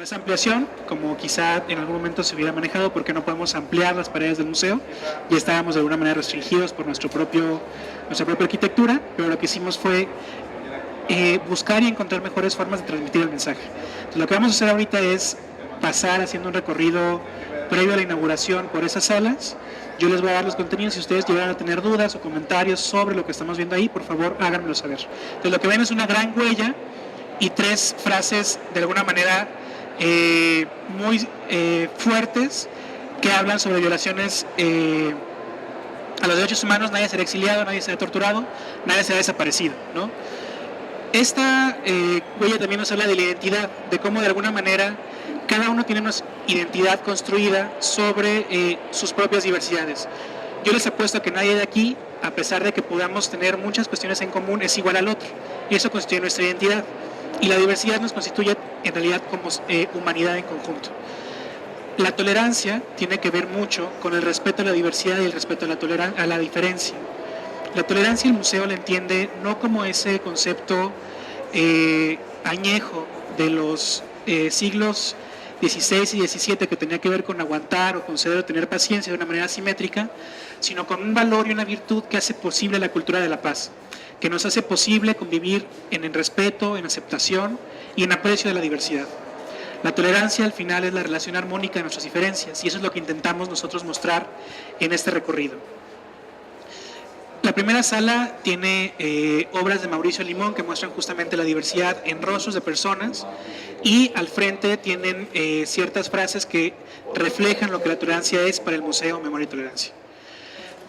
es ampliación, como quizá en algún momento se hubiera manejado, porque no podemos ampliar las paredes del museo, y estábamos de alguna manera restringidos por nuestra propia arquitectura, pero lo que hicimos fue buscar y encontrar mejores formas de transmitir el mensaje. Entonces, lo que vamos a hacer ahorita es pasar haciendo un recorrido previo a la inauguración por esas salas. Yo les voy a dar los contenidos. Si ustedes llegan a tener dudas o comentarios sobre lo que estamos viendo ahí, por favor háganmelo saber. Entonces, lo que ven es una gran huella y 3 frases de alguna manera muy fuertes que hablan sobre violaciones a los derechos humanos. Nadie será exiliado, nadie será torturado, nadie será desaparecido, ¿no? Esta huella también nos habla de la identidad, de cómo de alguna manera cada uno tiene una identidad construida sobre sus propias diversidades. Yo les apuesto a que nadie de aquí, a pesar de que podamos tener muchas cuestiones en común, es igual al otro, y eso constituye nuestra identidad. Y la diversidad nos constituye en realidad como humanidad en conjunto. La tolerancia tiene que ver mucho con el respeto a la diversidad y el respeto a la diferencia. La tolerancia el museo la entiende no como ese concepto añejo de los siglos XVI y XVII que tenía que ver con aguantar o conceder o tener paciencia de una manera asimétrica, sino con un valor y una virtud que hace posible la cultura de la paz, que nos hace posible convivir en el respeto, en aceptación y en aprecio de la diversidad. La tolerancia al final es la relación armónica de nuestras diferencias, y eso es lo que intentamos nosotros mostrar en este recorrido. La primera sala tiene obras de Mauricio Limón que muestran justamente la diversidad en rostros de personas, y al frente tienen ciertas frases que reflejan lo que la tolerancia es para el Museo Memoria y Tolerancia.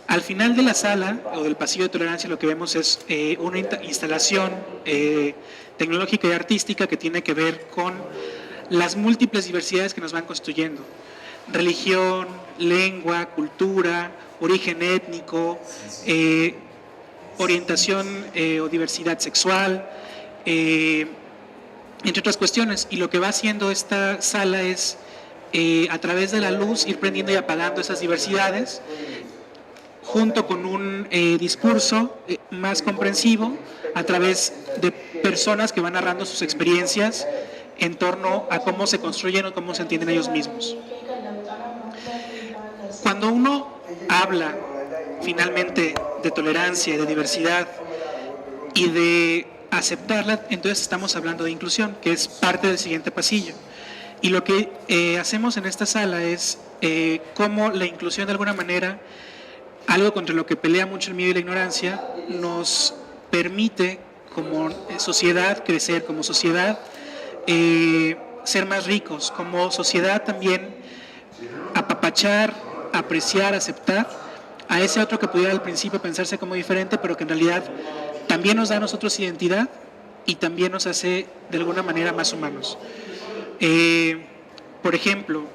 Al final de la sala, o del pasillo de tolerancia, lo que vemos es una instalación tecnológica y artística que tiene que ver con las múltiples diversidades que nos van constituyendo. Religión, lengua, cultura, origen étnico, orientación o diversidad sexual, entre otras cuestiones. Y lo que va haciendo esta sala es, a través de la luz, ir prendiendo y apagando esas diversidades, junto con un discurso más comprensivo a través de personas que van narrando sus experiencias en torno a cómo se construyen o cómo se entienden ellos mismos. Cuando uno habla finalmente de tolerancia y de diversidad y de aceptarla, entonces estamos hablando de inclusión, que es parte del siguiente pasillo. Y lo que hacemos en esta sala es cómo la inclusión, de alguna manera, algo contra lo que pelea mucho el miedo y la ignorancia, nos permite como sociedad crecer, como sociedad ser más ricos, como sociedad también apapachar, apreciar, aceptar a ese otro que pudiera al principio pensarse como diferente, pero que en realidad también nos da a nosotros identidad y también nos hace de alguna manera más humanos. Por ejemplo,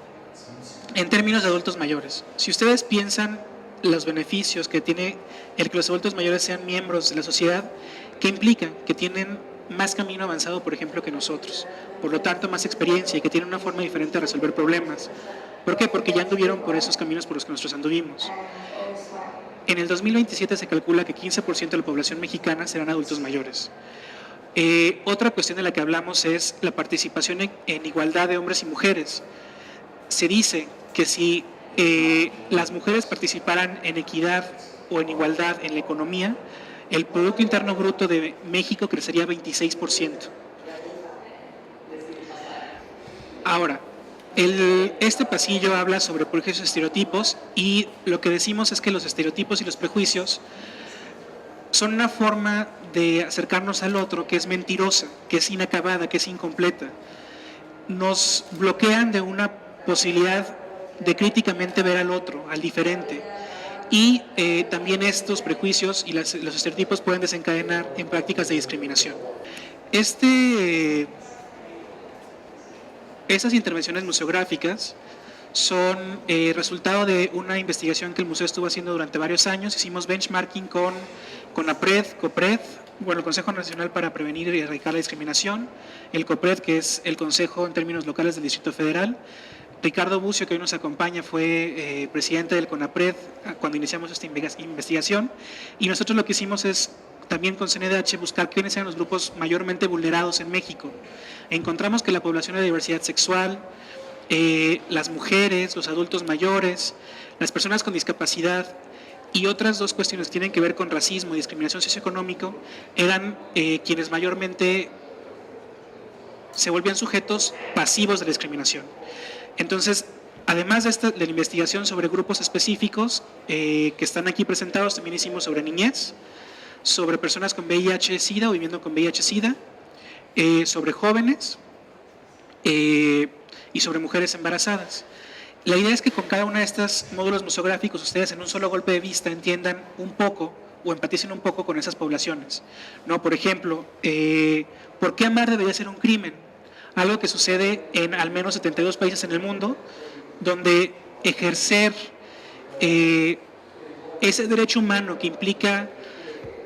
en términos de adultos mayores, si ustedes piensan los beneficios que tiene el que los adultos mayores sean miembros de la sociedad, ¿qué implica? Que tienen más camino avanzado, por ejemplo, que nosotros, por lo tanto más experiencia, y que tienen una forma diferente de resolver problemas. ¿Por qué? Porque ya anduvieron por esos caminos por los que nosotros anduvimos. En el 2027 se calcula que 15% de la población mexicana serán adultos mayores. Otra cuestión de la que hablamos es la participación en igualdad de hombres y mujeres. Se dice que si las mujeres participaran en equidad o en igualdad en la economía, el Producto Interno Bruto de México crecería 26%. Ahora, este pasillo habla sobre prejuicios y estereotipos, y lo que decimos es que los estereotipos y los prejuicios son una forma de acercarnos al otro que es mentirosa, que es inacabada, que es incompleta. Nos bloquean de una posibilidad de críticamente ver al otro, al diferente. Y también estos prejuicios y los estereotipos pueden desencadenar en prácticas de discriminación. Estas intervenciones museográficas son resultado de una investigación que el museo estuvo haciendo durante varios años. Hicimos benchmarking con CONAPRED, COPRED, el Consejo Nacional para Prevenir y Erradicar la Discriminación, el COPRED, que es el Consejo en términos locales del Distrito Federal. Ricardo Bucio, que hoy nos acompaña, fue presidente del CONAPRED cuando iniciamos esta investigación, y nosotros lo que hicimos es también con CNDH, buscar quiénes eran los grupos mayormente vulnerados en México. Encontramos que la población de diversidad sexual, las mujeres, los adultos mayores, las personas con discapacidad y otras dos cuestiones que tienen que ver con racismo y discriminación socioeconómico eran quienes mayormente se volvían sujetos pasivos de la discriminación. Entonces, además de la investigación sobre grupos específicos que están aquí presentados, también hicimos sobre niñez, sobre personas con VIH-Sida o viviendo con VIH-Sida, sobre jóvenes y sobre mujeres embarazadas. La idea es que con cada una de estos módulos museográficos ustedes en un solo golpe de vista entiendan un poco o empaticen un poco con esas poblaciones, ¿no? Por ejemplo, ¿por qué amar debería ser un crimen? Algo que sucede en al menos 72 países en el mundo, donde ejercer ese derecho humano que implica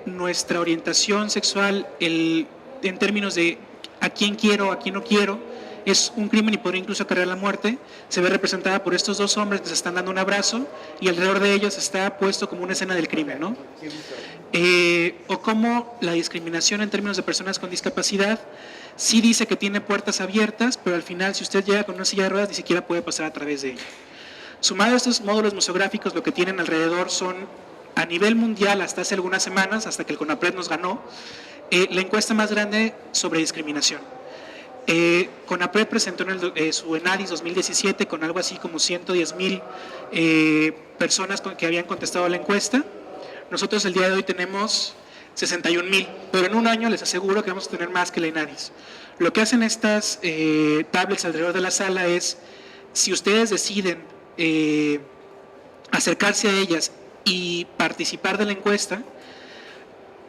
nuestra orientación sexual en términos de a quién quiero, a quién no quiero, es un crimen y podría incluso acarrear la muerte, se ve representada por estos dos hombres que se están dando un abrazo y alrededor de ellos está puesto como una escena del crimen, ¿no? O como la discriminación en términos de personas con discapacidad sí dice que tiene puertas abiertas, pero al final si usted llega con una silla de ruedas ni siquiera puede pasar a través de ella. Sumado a estos módulos museográficos, lo que tienen alrededor son, a nivel mundial hasta hace algunas semanas, hasta que el CONAPRED nos ganó, la encuesta más grande sobre discriminación. CONAPRED presentó su ENADIS 2017 con algo así como 110,000 personas que habían contestado a la encuesta. Nosotros el día de hoy tenemos 61,000, pero en un año les aseguro que vamos a tener más que la ENADIS. Lo que hacen estas tablets alrededor de la sala es, si ustedes deciden acercarse a ellas y participar de la encuesta,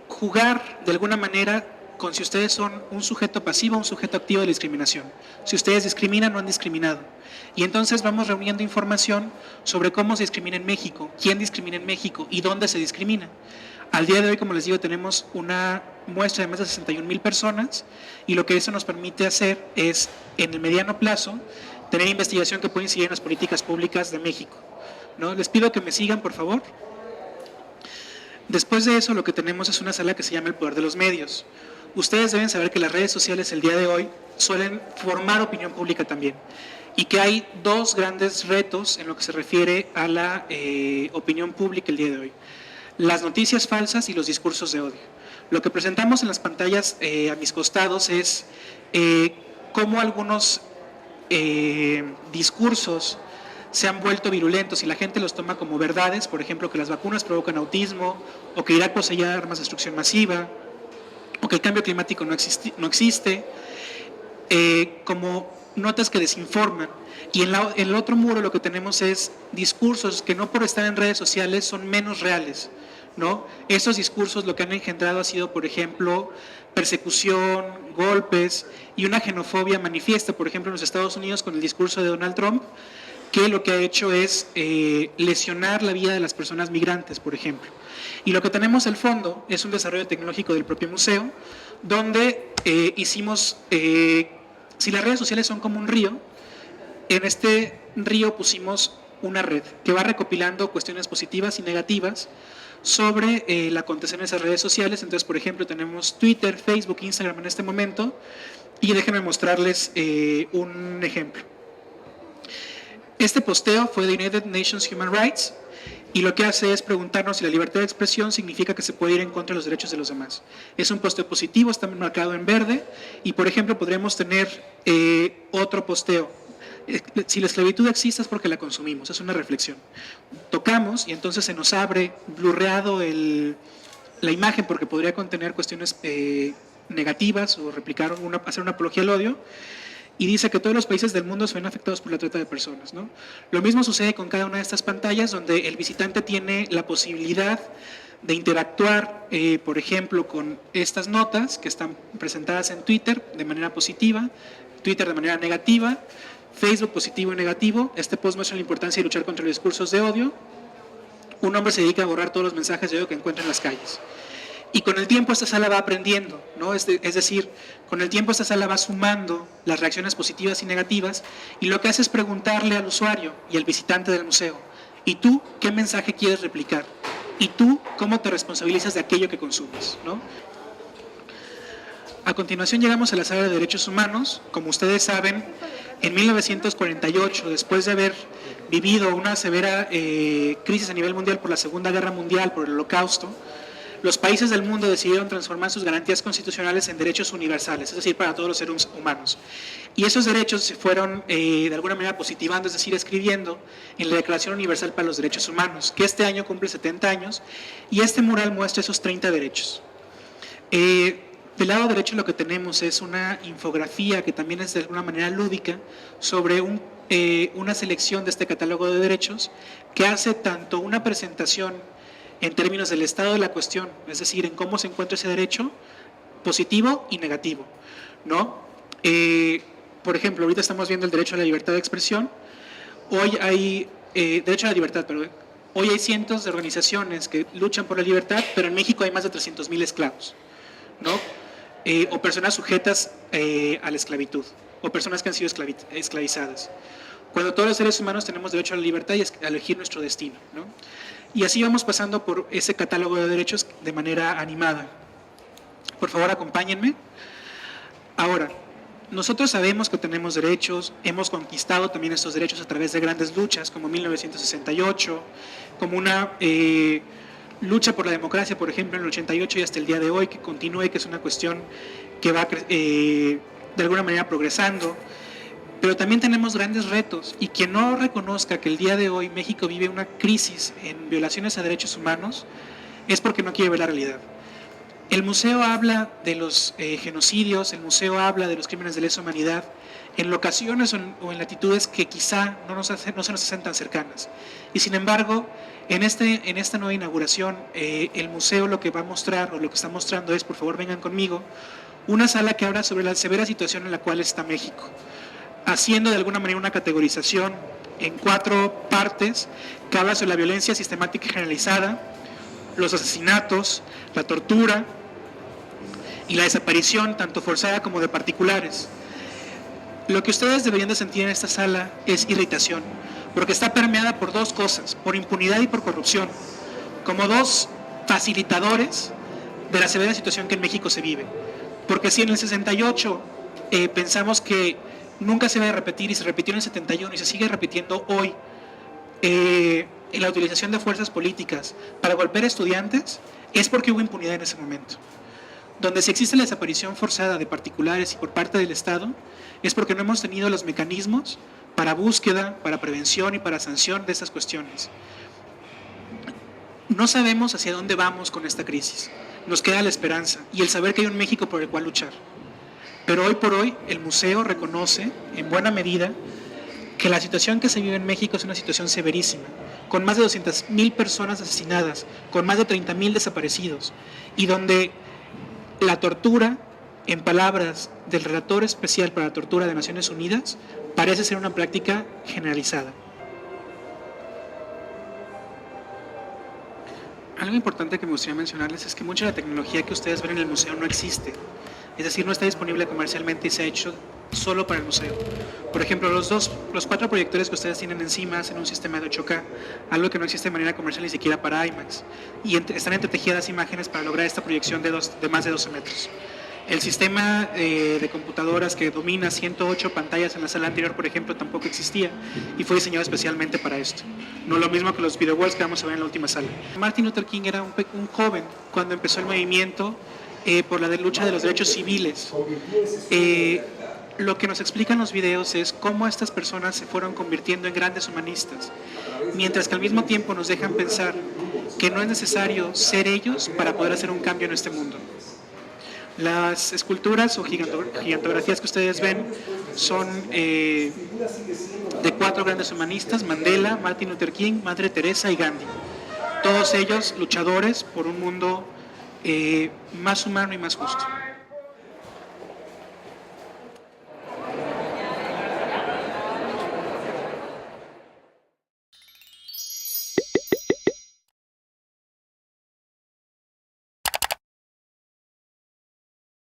jugar de alguna manera con si ustedes son un sujeto pasivo o un sujeto activo de la discriminación. Si ustedes discriminan o han discriminado. Y entonces vamos reuniendo información sobre cómo se discrimina en México, quién discrimina en México y dónde se discrimina. Al día de hoy, como les digo, tenemos una muestra de más de 61,000 personas y lo que eso nos permite hacer es, en el mediano plazo, tener investigación que puede incidir en las políticas públicas de México, ¿no? Les pido que me sigan, por favor. Después de eso, lo que tenemos es una sala que se llama el poder de los medios. Ustedes deben saber que las redes sociales el día de hoy suelen formar opinión pública también y que hay dos grandes retos en lo que se refiere a la opinión pública el día de hoy: las noticias falsas y los discursos de odio. Lo que presentamos en las pantallas a mis costados es cómo algunos discursos se han vuelto virulentos y la gente los toma como verdades, por ejemplo, que las vacunas provocan autismo, o que Irak poseía armas de destrucción masiva, o que el cambio climático no existe, como notas que desinforman. Y en el otro muro lo que tenemos es discursos que no por estar en redes sociales son menos reales, ¿no? Esos discursos lo que han engendrado ha sido, por ejemplo, persecución, golpes y una xenofobia manifiesta, por ejemplo, en los Estados Unidos con el discurso de Donald Trump, que lo que ha hecho es lesionar la vida de las personas migrantes, por ejemplo. Y lo que tenemos al fondo es un desarrollo tecnológico del propio museo, donde hicimos, si las redes sociales son como un río, en este río pusimos una red que va recopilando cuestiones positivas y negativas sobre el acontecer en esas redes sociales. Entonces, por ejemplo, tenemos Twitter, Facebook, Instagram en este momento, y déjenme mostrarles un ejemplo. Este posteo fue de United Nations Human Rights y lo que hace es preguntarnos si la libertad de expresión significa que se puede ir en contra de los derechos de los demás. Es un posteo positivo, está marcado en verde y, por ejemplo, podríamos tener otro posteo. Si la esclavitud existe es porque la consumimos, es una reflexión. Tocamos y entonces se nos abre blurreado la imagen porque podría contener cuestiones negativas o hacer una apología al odio. Y dice que todos los países del mundo se ven afectados por la trata de personas, ¿no? Lo mismo sucede con cada una de estas pantallas, donde el visitante tiene la posibilidad de interactuar, por ejemplo, con estas notas que están presentadas en Twitter de manera positiva, Twitter de manera negativa, Facebook positivo y negativo. Este post muestra la importancia de luchar contra los discursos de odio. Un hombre se dedica a borrar todos los mensajes de odio que encuentra en las calles. Y con el tiempo esta sala va aprendiendo, ¿no? Es decir, con el tiempo esta sala va sumando las reacciones positivas y negativas y lo que hace es preguntarle al usuario y al visitante del museo: ¿y tú qué mensaje quieres replicar? y tú cómo te responsabilizas de aquello que consumes, ¿no? A continuación llegamos a la sala de derechos humanos. Como ustedes saben, en 1948, después de haber vivido una severa crisis a nivel mundial por la Segunda Guerra Mundial, por el Holocausto, los países del mundo decidieron transformar sus garantías constitucionales en derechos universales, es decir, para todos los seres humanos. Y esos derechos se fueron de alguna manera positivando, es decir, escribiendo en la Declaración Universal para los Derechos Humanos, que este año cumple 70 años, y este mural muestra esos 30 derechos. Del lado derecho lo que tenemos es una infografía que también es de alguna manera lúdica sobre una selección de este catálogo de derechos que hace tanto una presentación en términos del estado de la cuestión, es decir, en cómo se encuentra ese derecho, positivo y negativo, ¿no? Por ejemplo, ahorita estamos viendo el derecho a la libertad de expresión. Hoy hay derecho a la libertad, pero hoy hay cientos de organizaciones que luchan por la libertad, pero en México hay más de 300,000 esclavos, ¿no? O personas sujetas a la esclavitud, o personas que han sido esclavizadas. Cuando todos los seres humanos tenemos derecho a la libertad y a elegir nuestro destino, ¿no? Y así vamos pasando por ese catálogo de derechos de manera animada. Por favor, acompáñenme. Ahora, nosotros sabemos que tenemos derechos, hemos conquistado también estos derechos a través de grandes luchas, como 1968, como una lucha por la democracia, por ejemplo, en el 88 y hasta el día de hoy, que continúa y que es una cuestión que va de alguna manera progresando. Pero también tenemos grandes retos, y quien no reconozca que el día de hoy México vive una crisis en violaciones a derechos humanos es porque no quiere ver la realidad. El museo habla de los genocidios, el museo habla de los crímenes de lesa humanidad en locaciones o en latitudes que quizá no se nos hacen tan cercanas. Y sin embargo, en esta nueva inauguración, el museo lo que va a mostrar, o lo que está mostrando es, por favor vengan conmigo, una sala que habla sobre la severa situación en la cual está México, haciendo de alguna manera una categorización en 4 partes que habla sobre la violencia sistemática y generalizada, los asesinatos, la tortura y la desaparición tanto forzada como de particulares. Lo que ustedes deberían de sentir en esta sala es irritación, porque está permeada por 2 cosas, por impunidad y por corrupción, como 2 facilitadores de la severa situación que en México se vive. Porque si en el 68 pensamos que nunca se va a repetir, y se repitió en el 71 y se sigue repitiendo hoy, en la utilización de fuerzas políticas para golpear a estudiantes, es porque hubo impunidad en ese momento. Donde si existe la desaparición forzada de particulares y por parte del Estado, es porque no hemos tenido los mecanismos para búsqueda, para prevención y para sanción de esas cuestiones. No sabemos hacia dónde vamos con esta crisis. Nos queda la esperanza y el saber que hay un México por el cual luchar. Pero hoy por hoy el museo reconoce en buena medida que la situación que se vive en México es una situación severísima, con más de 200,000 personas asesinadas, con más de 30,000 desaparecidos, y donde la tortura, en palabras del relator especial para la tortura de Naciones Unidas, parece ser una práctica generalizada. Algo importante que me gustaría mencionarles es que mucha de la tecnología que ustedes ven en el museo no existe. Es decir, no está disponible comercialmente y se ha hecho solo para el museo. Por ejemplo, los 4 proyectores que ustedes tienen encima hacen un sistema de 8K, algo que no existe de manera comercial ni siquiera para IMAX. Y están entretejidas imágenes para lograr esta proyección de más de 12 metros. El sistema de computadoras que domina 108 pantallas en la sala anterior, por ejemplo, tampoco existía y fue diseñado especialmente para esto. No lo mismo que los video walls que vamos a ver en la última sala. Martin Luther King era un joven cuando empezó el movimiento por la lucha de los derechos civiles. Lo que nos explican los videos es cómo estas personas se fueron convirtiendo en grandes humanistas, mientras que al mismo tiempo nos dejan pensar que no es necesario ser ellos para poder hacer un cambio en este mundo. Las esculturas o gigantografías que ustedes ven son de 4 grandes humanistas: Mandela, Martin Luther King, Madre Teresa y Gandhi. Todos ellos luchadores por un mundo más humano y más justo.